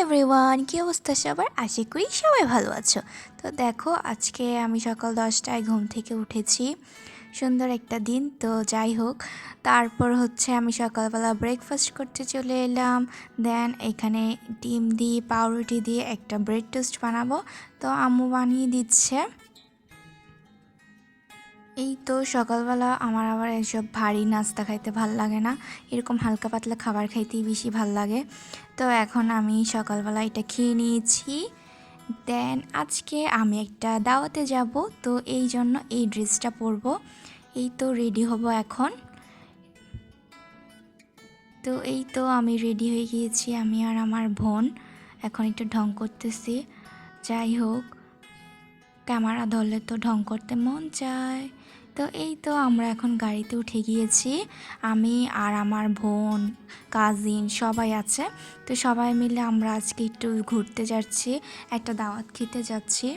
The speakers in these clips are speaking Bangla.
এভরিওয়ান, কী অবস্থা সবার? আশা করি সবাই ভালো আছো। তো দেখো, আজকে আমি সকাল 10টায় ঘুম থেকে উঠেছি। সুন্দর একটা দিন। তো যাই হোক, তারপর হচ্ছে আমি সকালবেলা ব্রেকফাস্ট করতে চলে এলাম। দেন এখানে ডিম দিয়ে পাউরুটি দিয়ে একটা ব্রেড টোস্ট বানাবো। তো আম্মু বানিয়ে দিচ্ছে। এই তো সকালবেলা আমার আবার এসব ভারী নাস্তা খাইতে ভাল লাগে না, এরকম হালকা পাতলা খাবার খাইতেই বেশি ভাল লাগে। তো এখন আমি সকালবেলা এটা খেয়ে নিয়েছি। দেন আজকে আমি একটা দাওয়াতে যাব, তো এই জন্য এই ড্রেসটা পরবো। এই তো রেডি হব এখন। তো এই তো আমি রেডি হয়ে গিয়েছি, আমি আর আমার বোন। এখন একটু ঢং করতেছি। যাই হোক, ক্যামেরা ধরলে তো ঢং করতে মন চায়। তো এই তো আমরা এখন গাড়িতে উঠে গিয়েছি। আমি আর আমার বোন, কাজিন সবাই আছে। তো সবাই মিলে আমরা আজকে একটু ঘুরতে যাচ্ছি, একটা দাওয়াত খেতে যাচ্ছি।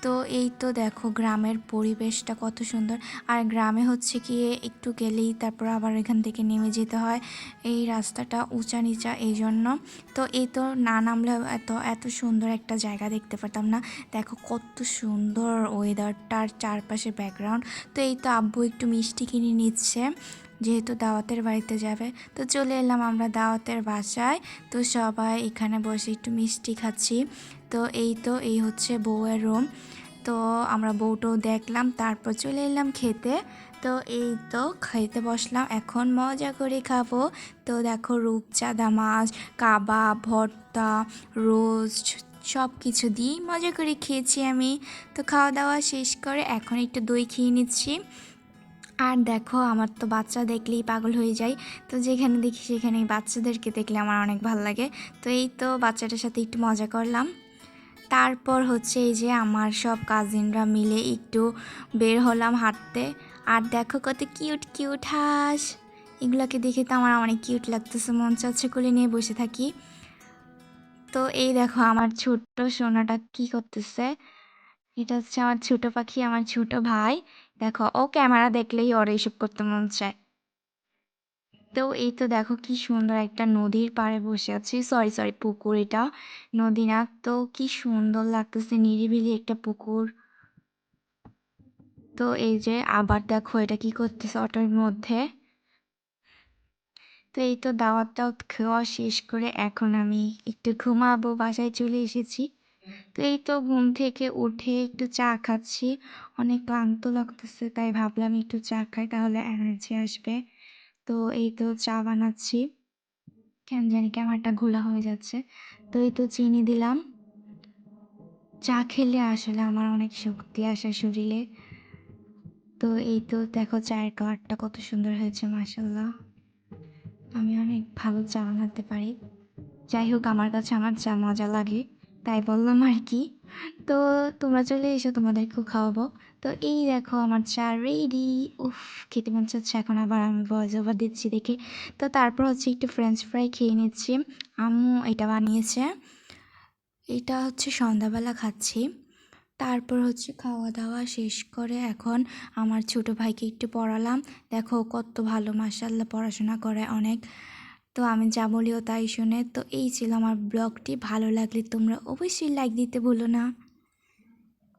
তো এই তো দেখো গ্রামের পরিবেশটা কত সুন্দর। আর গ্রামে হচ্ছে গিয়ে একটু গেলেই তারপর আবার এখান থেকে নেমে যেতে হয়। এই রাস্তাটা উঁচা নিচা, এই জন্য। তো এই তো না নামলেও এত এত সুন্দর একটা জায়গা দেখতে পারতাম না। দেখো কত সুন্দর ওয়েদারটার চারপাশে ব্যাকগ্রাউন্ড। তো এই তো আব্বু একটু মিষ্টি কিনে নিচ্ছে, যেহেতু দাওয়াতের বাড়িতে যাবে। তো চলে এলাম আমরা দাওয়াতের বাসায়। তো সবাই এখানে বসে একটু মিষ্টি খাচ্ছি। তো এই হচ্ছে বউয়ের রুম। তো আমরা বউটাও দেখলাম, তারপর চলে এলাম খেতে। তো এই তো খাইতে বসলাম, এখন মজা করে খাবো। তো দেখো রূপচাঁদা মাছ, কাবাব, ভর্তা, রোস্ট সব কিছু দিয়ে মজা করে খেয়েছি আমি। তো খাওয়া দাওয়া শেষ করে এখন একটু দই খেয়ে নিচ্ছি। আর দেখো আমার তো বাচ্চা দেখলেই পাগল হয়ে যায়। তো যেখানে দেখি সেখানেই বাচ্চাদেরকে দেখলে আমার অনেক ভালো লাগে। তো এই তো বাচ্চাটার সাথে একটু মজা করলাম। তারপর হচ্ছে এই যে আমার সব কাজিনরা মিলে একটু বের হলাম হাঁটতে। আর দেখো কত কিউট কিউট হাঁস, এগুলোকে দেখে তো আমার অনেক কিউট লাগতেছে, মন চাচ্ছে কোলে নিয়ে বসে থাকি। তো এই দেখো আমার ছোট্ট সোনাটা কি করতেছে। এটা হচ্ছে আমার ছোট পাখি, আমার ছোট ভাই। দেখো ও ক্যামেরা দেখলেই ওর এইসব করতে মন চায়। তো এই তো দেখো কি সুন্দর একটা নদীর পাড়ে বসে আছি, সরি সরি পুকুর, এটা নদী না। তো কি সুন্দর লাগতেছে, নিরিবিলি একটা পুকুর। তো এই যে আবার দেখো এটা কি করতেছে অটোর মধ্যে। তো এই তো দাওয়াতটাও খাওয়া শেষ করে এখন আমি একটু ঘুমাবো, বাসায় চলে এসেছি। তো এই তো ঘুম থেকে উঠে একটু চা খাচ্ছি, অনেক ক্লান্ত লাগতেছে, তাই ভাবলাম একটু চা খাই, তাহলে এনার্জি আসবে। তো এই তো চা বানাচ্ছি, কেন জানি ক্যামেরাটা ঘোলা হয়ে যাচ্ছে। তো এই তো চিনি দিলাম। চা খেলে আসলে আমার অনেক শক্তি আসে শরীরে। তো এই তো দেখো চায়ের কালারটা কত সুন্দর হয়েছে, মাশাল্লাহ। আমি অনেক ভালো চা বানাতে পারি। যাই হোক, আমার কাছে আমার চা মজা লাগে, তাই বললাম আর কি। তো তোমরা চলে এসো, তোমাদেরকেও খাওয়াবো। তো এই দেখো আমার চা রেডি। উফ, খেতে মন চাচ্ছে এখন, আবার আমি ভয়েস ওভার দিচ্ছি দেখে। তো তারপর হচ্ছে একটু ফ্রেঞ্চ ফ্রাই খেয়ে নিচ্ছি, আম্মু এটা বানিয়েছে। এটা হচ্ছে সন্ধ্যাবেলা খাচ্ছি। তারপর হচ্ছে খাওয়া দাওয়া শেষ করে এখন আমার ছোট ভাইকে একটু পড়ালাম। দেখো কত ভালো, মাশাআল্লাহ, পড়াশোনা করে অনেক। তো আমি যা বলিও তাই শুনে। তো এই ছিল আমার ব্লগটি, ভালো লাগলে তোমরা অবশ্যই লাইক দিতে ভুলো না।